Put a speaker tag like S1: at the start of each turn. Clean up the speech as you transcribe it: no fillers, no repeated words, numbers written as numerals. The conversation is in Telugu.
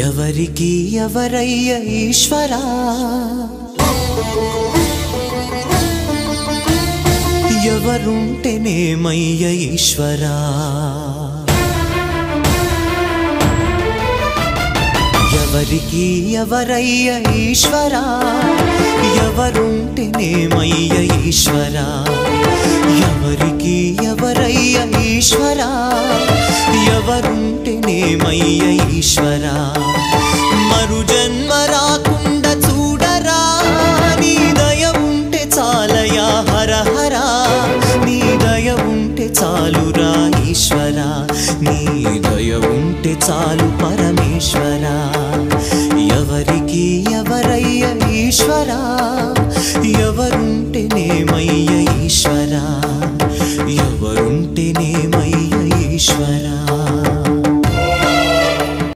S1: ఎవరికి ఎవరయ్య ఈశ్వరా ఎవరుంటేనేమయ్య ఈశ్వరా ఎవరికి ఎవరయ్య ఈశ్వరా ఎవరుంటేనేమయ్య ఈశ్వరా ఎవరికి ఎవరయ్య ఈశ్వరా ఎవరుంటేనేమయ్య ఈశ్వరా మరు జన్మ రాకుండా చూడరా నీ దయ ఉంటే చాలయా హర హరా నీ దయ ఉంటే చాలురా ఈశ్వరా నీ దయ ఉంటే చాలు పరమేశ్వరా ఎవరికి ఎవరయ్య ఈశ్వరా ఎవరుంటేనేమయ్య ఈశ్వరా ఎవరుంటేనేమయ్య ఈశ్వరా